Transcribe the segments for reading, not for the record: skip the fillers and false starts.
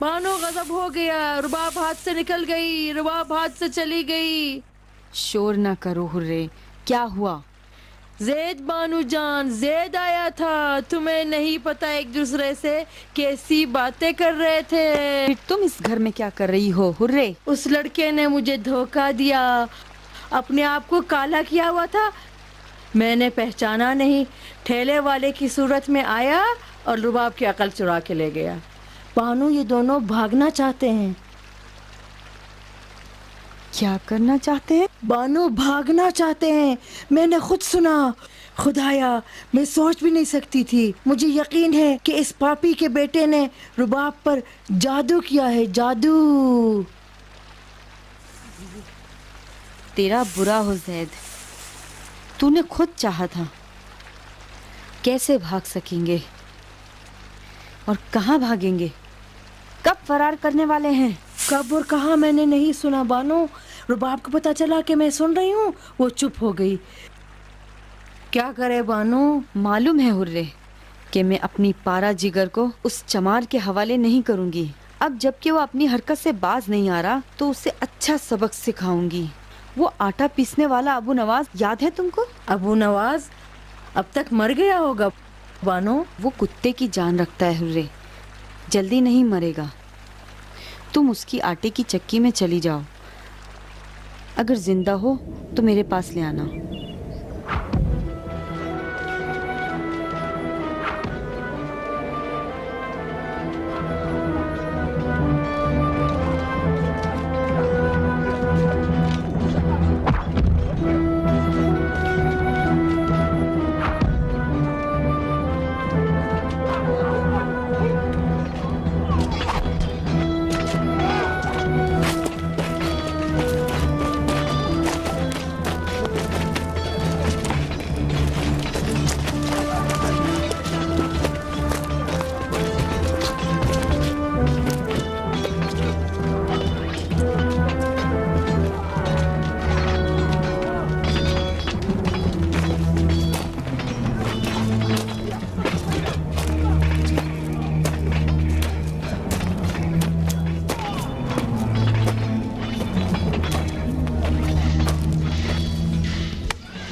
بانو غضب ہو گیا، رباب ہاتھ سے نکل گئی، رباب ہاتھ سے چلی گئی۔ شور نہ کرو حرے، کیا ہوا؟ زید بانو جان، زید آیا تھا، تمہیں نہیں پتا ایک دوسرے سے کیسی باتیں کر رہے تھے۔ پھر تم اس گھر میں کیا کر رہی ہو حرے؟ اس لڑکے نے مجھے دھوکہ دیا، اپنے آپ کو کالا کیا ہوا تھا، میں نے پہچانا نہیں، ٹھیلے والے کی صورت میں آیا اور رباب کی عقل چرا کے لے گیا۔ بانو یہ دونوں بھاگنا چاہتے ہیں۔ کیا کرنا چاہتے ہیں؟ بانو بھاگنا چاہتے ہیں، میں نے خود سنا۔ خدایا میں سوچ بھی نہیں سکتی تھی، مجھے یقین ہے کہ اس پاپی کے بیٹے نے رباب پر جادو کیا ہے، جادو۔ تیرا برا ہو زید، تو نے خود چاہا تھا۔ کیسے بھاگ سکیں گے اور کہاں بھاگیں گے؟ کب فرار کرنے والے ہیں؟ کب اور کہاں میں نے نہیں سنا بانو، رباب کو پتا چلا کہ میں سن رہی ہوں، وہ چپ ہو گئی۔ کیا کرے بانو؟ معلوم ہے حرے کہ میں اپنی پارا جگر کو اس چمار کے حوالے نہیں کروں گی۔ اب جب کہ وہ اپنی حرکت سے باز نہیں آ رہا تو اسے اچھا سبق سکھاؤں گی۔ وہ آٹا پیسنے والا ابو نواز یاد ہے تم کو؟ ابو نواز اب تک مر گیا ہوگا بانو۔ وہ کتے کی جان رکھتا ہے حرے، جلدی نہیں مرے گا۔ تم اس کی آٹے کی چکی میں چلی جاؤ، اگر زندہ ہو تو میرے پاس لے آنا۔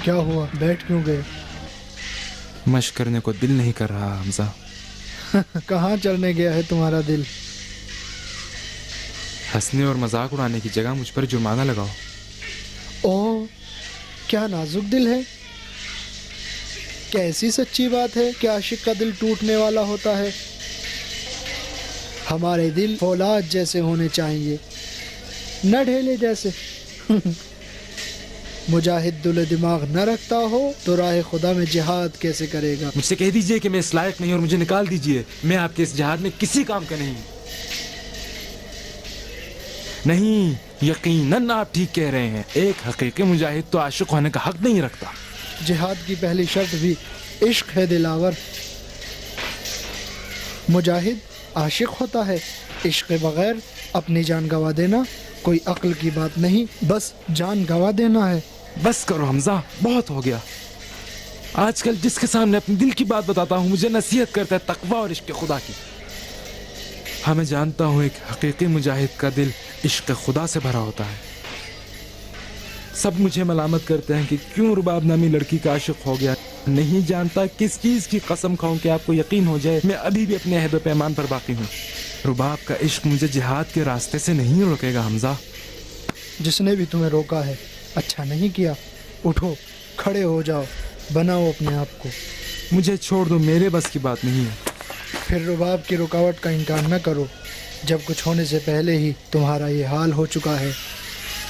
کیا ہوا؟ بیٹھ کیوں گئے؟ مشق کرنے کو دل نہیں کر رہا حمزہ۔ کہاں چلنے گیا ہے تمہارا دل؟ ہنسنے اور مذاق اڑانے کی جگہ مجھ پر جرمانہ لگاؤ۔ اوہ کیا نازک دل ہے، کیسی سچی بات ہے کہ عاشق کا دل ٹوٹنے والا ہوتا ہے۔ ہمارے دل فولاد جیسے ہونے چاہیے، نہ ڈھیلے جیسے۔ مجاہد دل دماغ نہ رکھتا ہو تو راہ خدا میں جہاد کیسے کرے گا؟ مجھ سے کہہ دیجئے کہ میں اس لائق نہیں اور مجھے نکال دیجئے، میں آپ کے اس جہاد میں کسی کام کا نہیں۔ نہیں، یقیناً آپ ٹھیک کہہ رہے ہیں، ایک حقیقی مجاہد تو عاشق ہونے کا حق نہیں رکھتا۔ جہاد کی پہلی شرط بھی عشق ہے دلاور۔ مجاہد عاشق ہوتا ہے، عشق بغیر اپنی جان گوا دینا کوئی عقل کی بات نہیں، بس جان گوا دینا ہے۔ بس کرو حمزہ، بہت ہو گیا۔ آج کل جس کے سامنے اپنے دل کی بات بتاتا ہوں مجھے نصیحت کرتا ہے تقویٰ اور عشق خدا کی۔ ہاں میں جانتا ہوں ایک حقیقی مجاہد کا دل عشق خدا سے بھرا ہوتا ہے۔ سب مجھے ملامت کرتے ہیں کہ کیوں رباب نامی لڑکی کا عاشق ہو گیا، نہیں جانتا کس چیز کی قسم کھاؤں کہ آپ کو یقین ہو جائے میں ابھی بھی اپنے عہد و پیمان پر باقی ہوں۔ رباب کا عشق مجھے جہاد کے راستے سے نہیں روکے گا حمزہ۔ جس نے بھی تمہیں روکا ہے اچھا نہیں کیا، اٹھو کھڑے ہو جاؤ، بناؤ اپنے آپ کو۔ مجھے چھوڑ دو، میرے بس کی بات نہیں ہے۔ پھر رباب کی رکاوٹ کا انکار نہ کرو، جب کچھ ہونے سے پہلے ہی تمہارا یہ حال ہو چکا ہے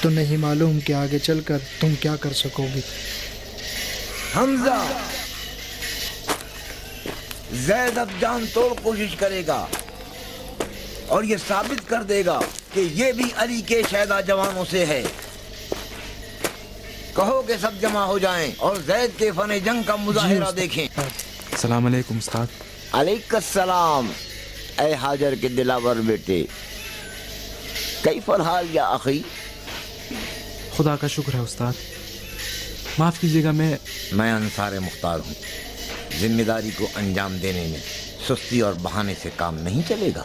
تو نہیں معلوم کہ آگے چل کر تم کیا کر سکو گی۔ حمزہ، زید اب جان توڑ کوشش کرے گا اور یہ ثابت کر دے گا کہ یہ بھی علی کے شیدا جوانوں سے ہے۔ کہو کہ سب جمع ہو جائیں اور زید کے فن جنگ کا مظاہرہ دیکھیں۔ السلام علیکم استاد۔ علیک السلام اے حاجر کے دلاور بیٹے، کیف الحال یا اخی؟ خدا کا شکر ہے استاد، معاف کیجیے گا، میں انصار مختار ہوں۔ ذمہ داری کو انجام دینے میں سستی اور بہانے سے کام نہیں چلے گا۔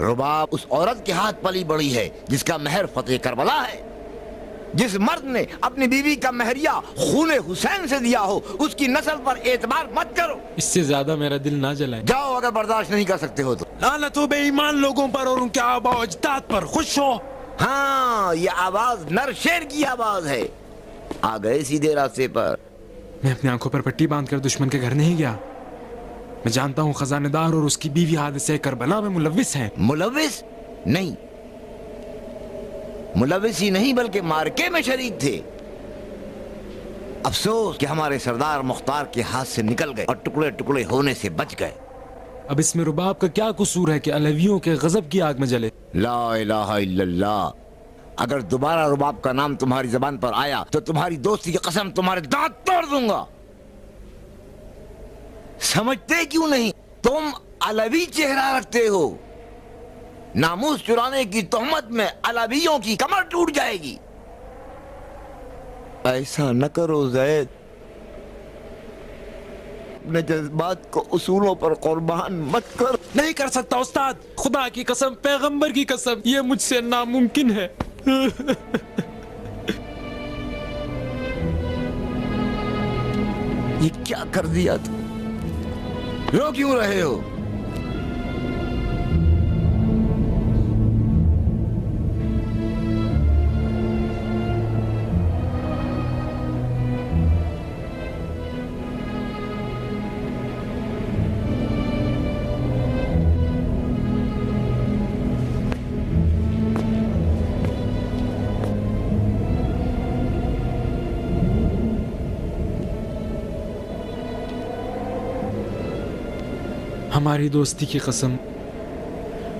رباب اس عورت کے ہاتھ پلی بڑی ہے جس کا مہر فتح کربلا ہے. جس مرد نے اپنی بیوی کا مہریہ خون حسین سے دیا ہو اس کی نسل پر اعتبار مت کرو. اس سے زیادہ میرا دل نہ جلائے. جاؤ اگر برداشت نہیں کر سکتے ہو تو. لعنت ہو بے ایمان لوگوں پر اور ان کے آباء و اجداد پر. خوش ہو. ہاں یہ آواز نر شیر کی آواز ہے. آ گئے سیدھے راستے پر. میں اپنی آنکھوں پر پٹی باندھ کر دشمن کے گھر نہیں گیا. میں جانتا ہوں خزانہ دار اور اس کی بیوی حادثے کربلا میں ملوث ہیں. ملوث نہیں، ملوث ہی نہیں بلکہ مارکے میں شریک تھے. افسوس کہ ہمارے سردار مختار کے ہاتھ سے نکل گئے اور ٹکڑے ٹکڑے ہونے سے بچ گئے. اب اس میں رباب کا کیا قصور ہے کہ علویوں کے غضب کی آگ میں جلے؟ لا الہ الا اللہ. اگر دوبارہ رباب کا نام تمہاری زبان پر آیا تو تمہاری دوستی کی قسم تمہارے دانت توڑ دوں گا. سمجھتے کیوں نہیں؟ تم علوی چہرہ رکھتے ہو. ناموس چرانے کی تہمت میں علویوں کی کمر ٹوٹ جائے گی. ایسا نہ کرو زید. اپنے جذبات کو اصولوں پر قربان مت کرو. نہیں کر سکتا استاد. خدا کی قسم، پیغمبر کی قسم، یہ مجھ سے ناممکن ہے. یہ کیا کر دیا تم؟ رو کیوں رہے ہو؟ ہماری دوستی کی قسم،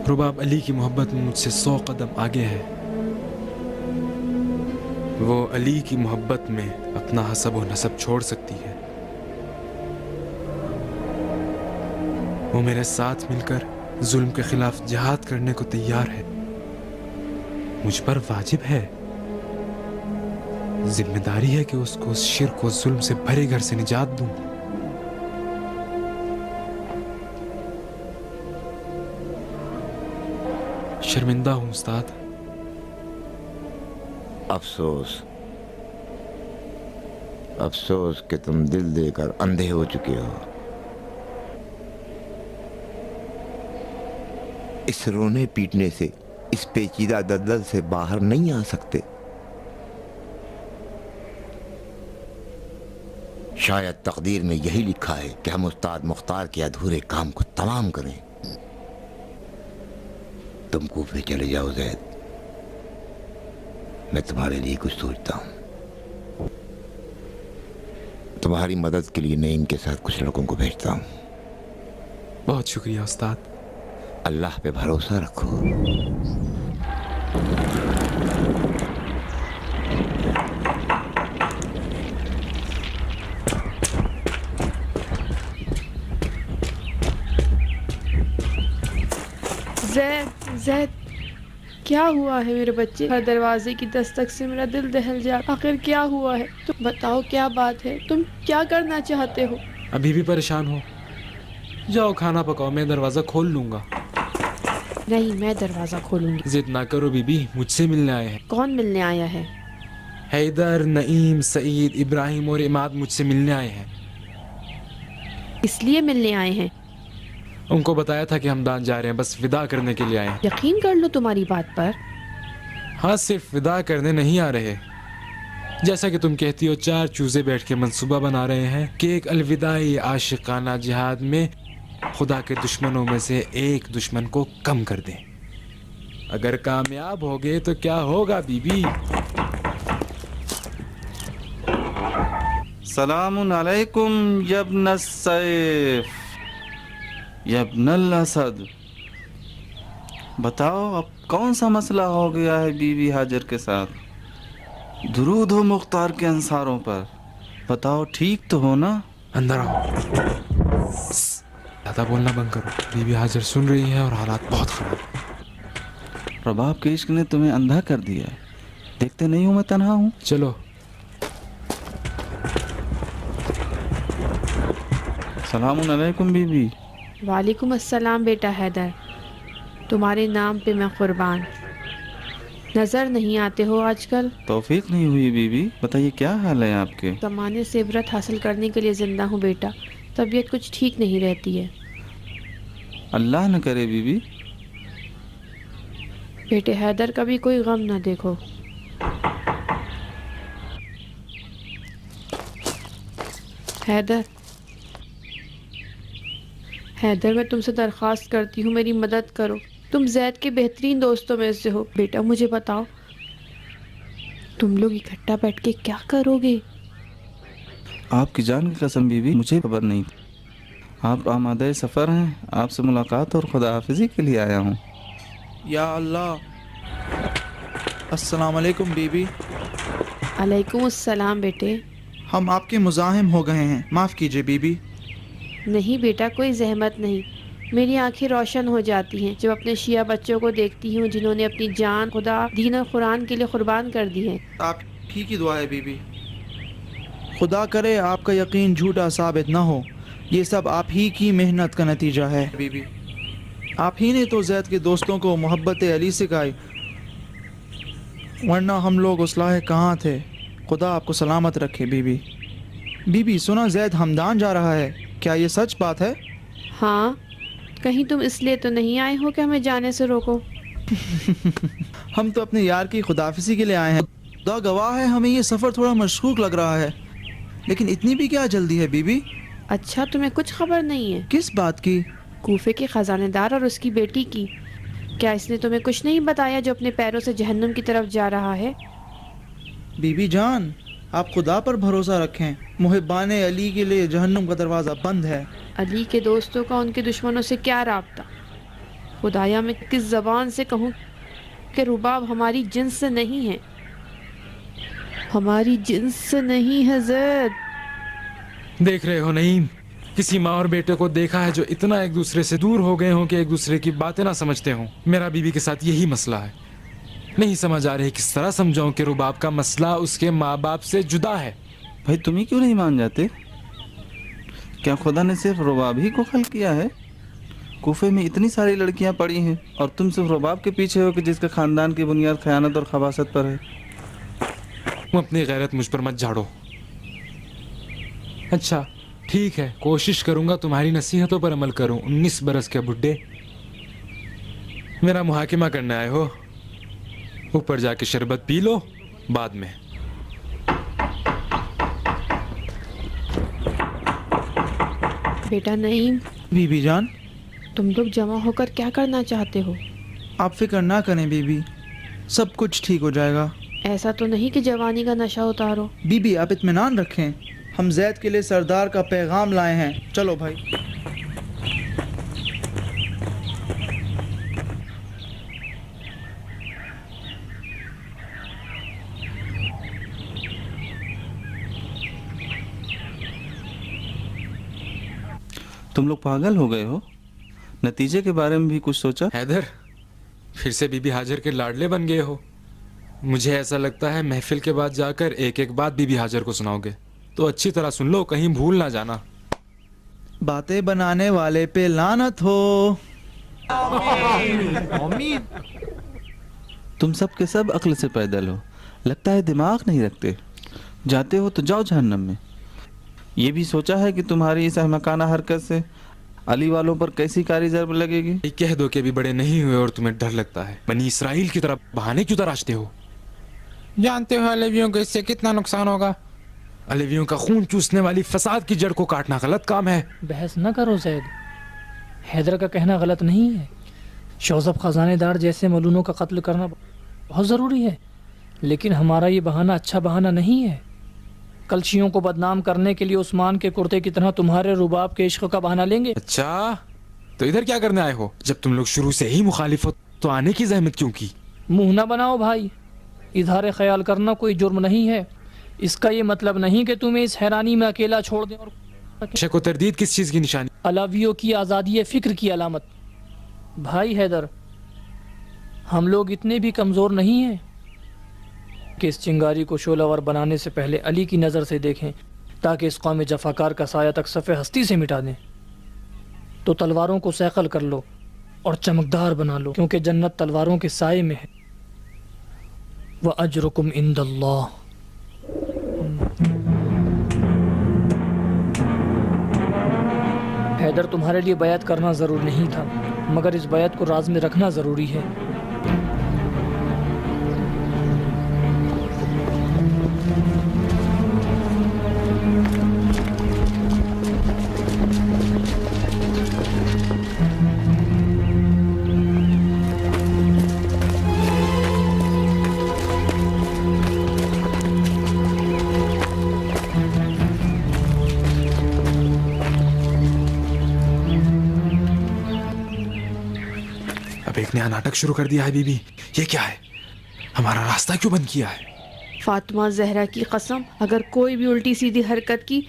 رباب علی کی محبت میں مجھ سے 100 قدم آگے ہے. وہ علی کی محبت میں اپنا حسب و نسب چھوڑ سکتی ہے. وہ میرے ساتھ مل کر ظلم کے خلاف جہاد کرنے کو تیار ہے. مجھ پر واجب ہے، ذمہ داری ہے کہ اس کو اس شرک و ظلم سے بھرے گھر سے نجات دوں. شرمندہ ہوں استاد. افسوس، افسوس کہ تم دل دے کر اندھے ہو چکے ہو. اس رونے پیٹنے سے، اس پیچیدہ دلدل سے باہر نہیں آ سکتے. شاید تقدیر میں یہی لکھا ہے کہ ہم استاد مختار کے ادھورے کام کو تمام کریں. تم کوفے چلے جاؤ زید. میں تمہارے لیے کچھ سوچتا ہوں. تمہاری مدد کے لیے میں ان کے ساتھ کچھ لڑکوں کو بھیجتا ہوں. بہت شکریہ استاد. اللہ پہ بھروسہ رکھو. زید کیا ہوا ہے میرے بچے؟ ہر دروازے کی دستک سے میرا دل دہل جا. آخر کیا ہوا ہے؟ تم بتاؤ کیا بات ہے؟ تم کیا کرنا چاہتے ہو؟ ابھی بھی پریشان ہو؟ جاؤ کھانا پکاؤ، میں دروازہ کھول لوں گا. نہیں، میں دروازہ کھولوں گی. ضد نہ کرو بی بی، مجھ سے ملنے آئے ہیں. کون ملنے آیا ہے؟ حیدر، نعیم، سعید، ابراہیم اور اماد مجھ سے ملنے آئے ہیں. اس لیے ملنے آئے ہیں؟ ان کو بتایا تھا کہ ہم دان جا رہے ہیں، بس ودا کرنے کے لیے آئے ہیں. یقین کر لو تمہاری بات پر. ہاں، صرف ودا کرنے نہیں آ رہے. جیسا کہ تم کہتی ہو، 4 چوزے بیٹھ کے منصوبہ بنا رہے ہیں کہ ایک الوداعی عاشقانہ جہاد میں خدا کے دشمنوں میں سے ایک دشمن کو کم کر دیں. اگر کامیاب ہو گئے تو کیا ہوگا بی بی؟ سلام علیکم یا ابن السیف یا ابن الاسد. بتاؤ اب کون سا مسئلہ ہو گیا ہے بی بی ہاجر کے ساتھ؟ درود ہو مختار کے انصاروں پر. بتاؤ ٹھیک تو ہو نا؟ اندر آؤ. زیادہ بولنا بند کرو، بی بی ہاجر سن رہی ہے اور حالات بہت خراب. رباب کے عشق نے تمہیں اندھا کر دیا ہے. دیکھتے نہیں ہوں میں تنہا ہوں. چلو. سلام علیکم بی بی. وعلیکم السلام بیٹا حیدر. تمہارے نام پہ میں قربان. نظر نہیں آتے ہو آج کل. توفیق نہیں ہوئی بیوی، بتائیے کیا حال ہے آپ کے؟ زمانے سے عبرت حاصل کرنے کے لیے زندہ ہوں بیٹا. طبیعت کچھ ٹھیک نہیں رہتی ہے. اللہ نہ کرے بیوی. بیٹے حیدر کا بھی کوئی غم نہ دیکھو. حیدر میں تم سے درخواست کرتی ہوں میری مدد کرو. تم زید کے بہترین دوستوں میں سے ہو. بیٹا مجھے بتاؤ تم لوگ اکٹھا بیٹھ کے کیا کرو گے؟ آپ کی جان کی قسم بیوی، مجھے خبر نہیں. آپ آمادہ سفر ہیں، آپ سے ملاقات اور خدا حافظی کے لیے آیا ہوں. یا اللہ. السلام علیکم بیوی. علیکم السلام بیٹے. ہم آپ کے مزاحم ہو گئے ہیں، معاف کیجیے بیوی. نہیں بیٹا کوئی زحمت نہیں. میری آنکھیں روشن ہو جاتی ہیں جب اپنے شیعہ بچوں کو دیکھتی ہوں جنہوں نے اپنی جان خدا، دین اور قرآن کے لیے قربان کر دی ہے. آپ ہی کی دعا ہے بیوی. خدا کرے آپ کا یقین جھوٹا ثابت نہ ہو. یہ سب آپ ہی کی محنت کا نتیجہ ہے بیوی. آپ ہی نے تو زید کے دوستوں کو محبت علی سکھائی، ورنہ ہم لوگ اصلاح کہاں تھے. خدا آپ کو سلامت رکھے بیوی. بیوی سنا زید ہمدان جا رہا ہے، کیا یہ سچ بات ہے؟ ہاں. کہیں تم اس لیے تو نہیں آئے ہو کہ ہمیں جانے سے روکو؟ ہم تو اپنے یار کی خداحافظی کے لیے آئے ہیں. خدا گواہ ہے ہمیں یہ سفر تھوڑا مشکوک لگ رہا ہے، لیکن اتنی بھی کیا جلدی ہے بیوی؟ اچھا تمہیں کچھ خبر نہیں ہے؟ کس بات کی؟ کوفے کے خزانہ دار اور اس کی بیٹی کی. کیا اس نے تمہیں کچھ نہیں بتایا جو اپنے پیروں سے جہنم کی طرف جا رہا ہے؟ بیوی جان آپ خدا پر بھروسہ رکھیں. محبان علی کے لیے جہنم کا دروازہ بند ہے. علی کے دوستوں کا ان کے دشمنوں سے کیا رابطہ؟ خدایا میں کس زبان سے کہوں کہ رباب ہماری جنس سے نہیں ہے. ہماری جنس سے نہیں ہے زید. دیکھ رہے ہو نعیم، کسی ماں اور بیٹے کو دیکھا ہے جو اتنا ایک دوسرے سے دور ہو گئے ہوں کہ ایک دوسرے کی باتیں نہ سمجھتے ہوں. میرا بیوی کے ساتھ یہی مسئلہ ہے. نہیں سمجھ آ رہی کس طرح سمجھاؤں کہ رباب کا مسئلہ اس کے ماں باپ سے جدا ہے. بھائی تم ہی کیوں نہیں مان جاتے؟ کیا خدا نے صرف رباب ہی کو خلق کیا ہے؟ کوفے میں اتنی ساری لڑکیاں پڑی ہیں اور تم صرف رباب کے پیچھے ہو کہ جس کا خاندان کی بنیاد خیانت اور خباثت پر ہے. تم اپنی غیرت مجھ پر مت جھاڑو. اچھا ٹھیک ہے، کوشش کروں گا تمہاری نصیحتوں پر عمل کروں. 19 برس کے بڈھے میرا محاکمہ کرنے آئے ہو؟ اوپر جا کے شربت پی لو بعد میں. بیٹا نعیم، بیوی جان تم لوگ جمع ہو کر کیا کرنا چاہتے ہو؟ آپ فکر نہ کریں بیوی، سب کچھ ٹھیک ہو جائے گا. ایسا تو نہیں کہ جوانی کا نشہ اتارو. بیوی آپ اطمینان رکھیں، ہم زید کے لیے سردار کا پیغام لائے ہیں. چلو بھائی. تم لوگ پاگل ہو گئے ہو؟ نتیجے کے بارے میں بھی کچھ سوچا؟ حیدر پھر سے بی بی ہاجر کے لاڈلے بن گئے ہو. مجھے ایسا لگتا ہے محفل کے بعد جا کر ایک ایک بات بی بی ہاجر کو سناؤ گے تو اچھی طرح سن لو، کہیں بھول نہ جانا. باتیں بنانے والے پہ لعنت ہو. تم سب کے سب عقل سے پیدل ہو، لگتا ہے دماغ نہیں رکھتے. جاتے ہو تو جاؤ جہنم میں. یہ بھی سوچا ہے کہ تمہاری اس احمقانہ حرکت سے علی والوں پر کیسی کاری ضرب لگے گی؟ کہہ دو کہ ابھی بڑے نہیں ہوئے اور تمہیں ڈر لگتا ہے. بنی اسرائیل کی طرح بہانے کیوں تراشتے ہو؟ جانتے ہو علیویوں کو اس سے کتنا نقصان ہوگا. علیویوں کا خون چوسنے والی فساد کی جڑ کو کاٹنا غلط کام ہے. بحث نہ کرو زید، حیدر کا کہنا غلط نہیں ہے. شوذب خزانے دار جیسے ملونوں کا قتل کرنا بہت ضروری ہے، لیکن ہمارا یہ بہانہ اچھا بہانہ نہیں ہے. کلچیوں کو بدنام کرنے کے لیے عثمان کے کرتے کی طرح تمہارے رباب کے عشق کا بہانہ لیں گے. اچھا تو ادھر کیا کرنے آئے ہو؟ جب تم لوگ شروع سے ہی مخالف ہو تو آنے کی زحمت کیوں کی؟ منہ نہ بناؤ بھائی، اظہار خیال کرنا کوئی جرم نہیں ہے. اس کا یہ مطلب نہیں کہ تمہیں اس حیرانی میں اکیلا چھوڑ دیں. اور شک و تردید کس چیز کی نشانی؟ علاویوں کی آزادی فکر کی علامت. بھائی حیدر، ہم لوگ اتنے بھی کمزور نہیں ہیں کہ اس چنگاری کو شعلہ ور بنانے سے پہلے علی کی نظر سے دیکھیں تاکہ اس قوم جفاکار کا سایہ تک صف ہستی سے مٹا دیں. تو تلواروں کو سیقل کر لو اور چمکدار بنا لو، کیونکہ جنت تلواروں کے سائے میں ہے۔ وَأَجْرُكُمْ عِنْدَ اللَّهِ۔ حیدر، تمہارے لیے بیعت کرنا ضرور نہیں تھا، مگر اس بیعت کو راز میں رکھنا ضروری ہے۔ ایک نیا ناٹک شروع کر دیا ہے بی بی، یہ کیا ہے؟ ہمارا راستہ کیوں بند کیا ہے؟ فاطمہ زہرا کی قسم، اگر کوئی بھی الٹی سیدھی حرکت کی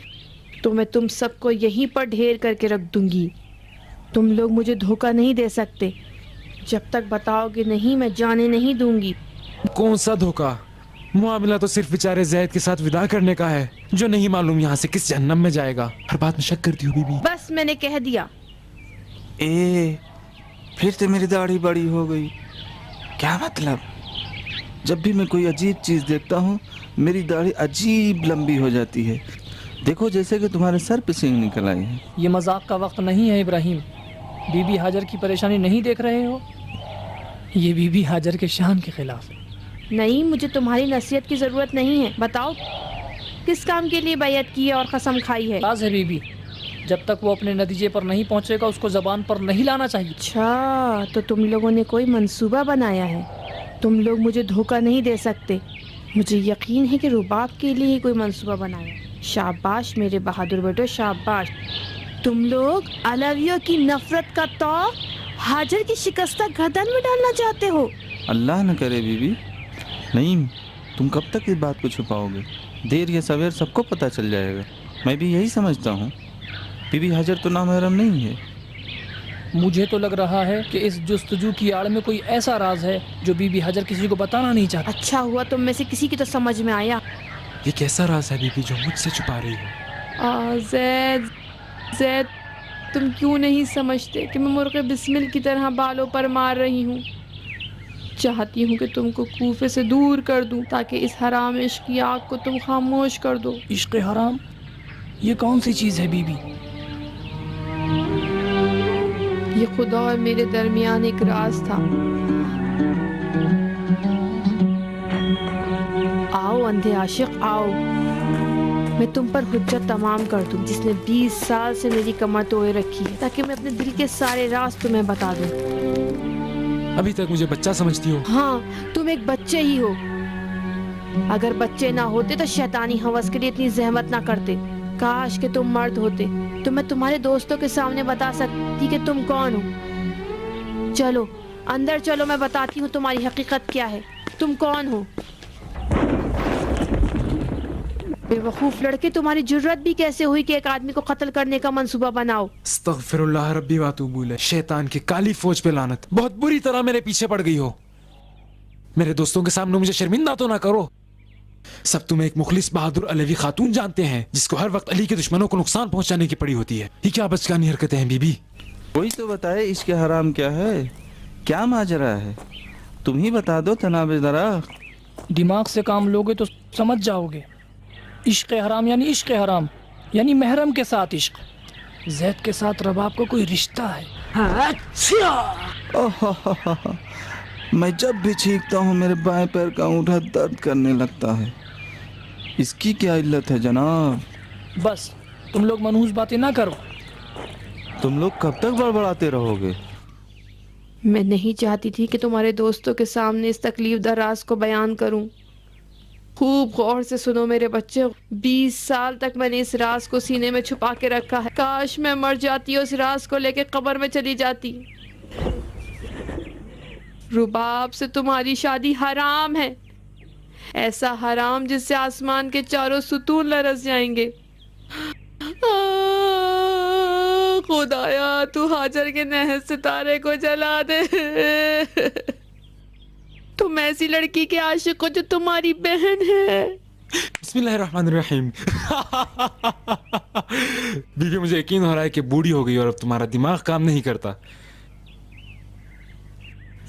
تو میں تم سب کو یہیں پر ڈھیر کر کے رکھ دوں گی۔ تم لوگ مجھے دھوکہ نہیں دے سکتے، جب تک بتاؤ گے نہیں میں جانے نہیں دوں گی۔ کون سا دھوکہ؟ معاملہ تو صرف بیچارے زید کے ساتھ وداع کرنے کا ہے، جو نہیں معلوم یہاں سے کس جہنم میں جائے گا۔ ہر بات میں شک کرتی ہو بی بی۔ بس میں نے کہہ دیا۔ پھر تو میری داڑھی بڑی ہو گئی، کیا مطلب؟ جب بھی میں کوئی عجیب چیز دیکھتا ہوں میری داڑھی عجیب لمبی ہو جاتی ہے، دیکھو جیسے کہ تمہارے سر پہ سینگ نکل آئی ہے۔ یہ مذاق کا وقت نہیں ہے ابراہیم، بی بی ہاجر کی پریشانی نہیں دیکھ رہے ہو؟ یہ بی بی ہاجر کے شان کے خلاف ہے۔ نہیں، مجھے تمہاری نصیحت کی ضرورت نہیں ہے۔ بتاؤ کس کام کے لیے بیعت کی ہے اور قسم کھائی ہے؟ راز ہے بی بی، جب تک وہ اپنے نتیجے پر نہیں پہنچے گا اس کو زبان پر نہیں لانا چاہیے۔ اچھا، تو تم لوگوں نے کوئی منصوبہ بنایا ہے؟ تم لوگ مجھے دھوکہ نہیں دے سکتے، مجھے یقین ہے کہ رباب کے لیے ہی کوئی منصوبہ بنایا ہے۔ شاباش میرے بہادر بیٹو، شاباش۔ تم لوگ علویوں کی نفرت کا توق ہاجر کی شکستہ گردن میں ڈالنا چاہتے ہو؟ اللہ نہ کرے بی بی۔ نہیں، تم کب تک اس بات کو چھپاؤ گے؟ دیر یا سویر سب کو پتہ چل جائے گا۔ میں بھی یہی سمجھتا ہوں، بی بی ہاجر تو نامحرم نہیں ہے۔ مجھے تو لگ رہا ہے کہ اس جستجو کی آڑ میں کوئی ایسا راز ہے جو بی بی ہاجر کسی کو بتانا نہیں چاہتا۔ اچھا ہوا تم میں سے کسی کی تو سمجھ میں آیا۔ یہ کیسا راز ہے بی بی جو مجھ سے چھپا رہی ہو؟ زید، تم کیوں نہیں سمجھتے کہ میں مرغ بسمل کی طرح بالوں پر مار رہی ہوں؟ چاہتی ہوں کہ تم کو کوفے سے دور کر دوں تاکہ اس حرام عشق کی آگ کو تم خاموش کر دو۔ عشق حرام؟ یہ کون سی چیز ہے بی بی؟ یہ خدا اور میرے درمیان ایک راز تھا۔ آؤ اندھے عاشق آؤ، میں تم پر حجت تمام کر دوں جس نے 20 سال سے میری کمر توڑے رکھی ہے، تاکہ میں اپنے دل کے سارے راز تمہیں بتا دوں۔ ابھی تک مجھے بچہ سمجھتی ہو؟ ہاں، تم ایک بچے ہی ہو۔ اگر بچے نہ ہوتے تو شیطانی ہوس کے لیے اتنی زحمت نہ کرتے۔ کاش کہ تم مرد ہوتے تو میں تمہارے دوستوں کے سامنے بتا سکتی کہ تم کون ہو۔ چلو اندر چلو، میں بتاتی ہوں تمہاری حقیقت کیا ہے، تم کون ہو۔ بے وقوف لڑکے، تمہاری جرت بھی کیسے ہوئی کہ ایک آدمی کو قتل کرنے کا منصوبہ بناؤ؟ استغفر اللہ ربی واتوب الیہ۔ شیطان کی کالی فوج پہ لعنت، بہت بری طرح میرے پیچھے پڑ گئی ہو۔ میرے دوستوں کے سامنے مجھے شرمندہ تو نہ کرو۔ سب تمہیں ایک مخلص بہادر علوی خاتون جانتے ہیں جس کو ہر وقت علی کے دشمنوں کو نقصان پہنچانے کی پڑی ہوتی ہے۔ یہ کیا بچگانی حرکتیں ہیں بی بی؟ وہی تو بتائے عشق حرام کیا ہے، کیا ماجرا ہے، تم ہی بتا دو جناب درخت۔ دماغ سے کام لوگے تو سمجھ جاؤ گے۔ عشق حرام یعنی عشق حرام، یعنی محرم کے ساتھ عشق۔ زید کے ساتھ رباب کا کوئی رشتہ ہے۔ میں جب بھی چھینکتا ہوں میرے بائیں پیر کا انگوٹھا درد کرنے لگتا ہے، اس کی کیا علت ہے جناب؟ بس تم لوگ منحوس باتیں نہ کرو۔ تم لوگ کب تک بڑبڑاتے رہو گے؟ میں نہیں چاہتی تھی کہ تمہارے دوستوں کے سامنے اس تکلیف دہ راز کو بیان کروں۔ خوب غور سے سنو میرے بچے، 20 سال تک میں نے اس راز کو سینے میں چھپا کے رکھا ہے۔ کاش میں مر جاتی اور اس راز کو لے کے قبر میں چلی جاتی۔ رباب سے تمہاری شادی حرام ہے، ایسا حرام جس سے آسمان کے چاروں ستون لرز جائیں گے۔ خدایا تو ہاجر کے نہر ستارے کو جلا دے۔ تم ایسی لڑکی کے عاشق ہو جو تمہاری بہن ہے۔ بسم اللہ الرحمن الرحیم۔ بیوی، مجھے یقین ہو رہا ہے کہ بوڑھی ہو گئی اور اب تمہارا دماغ کام نہیں کرتا۔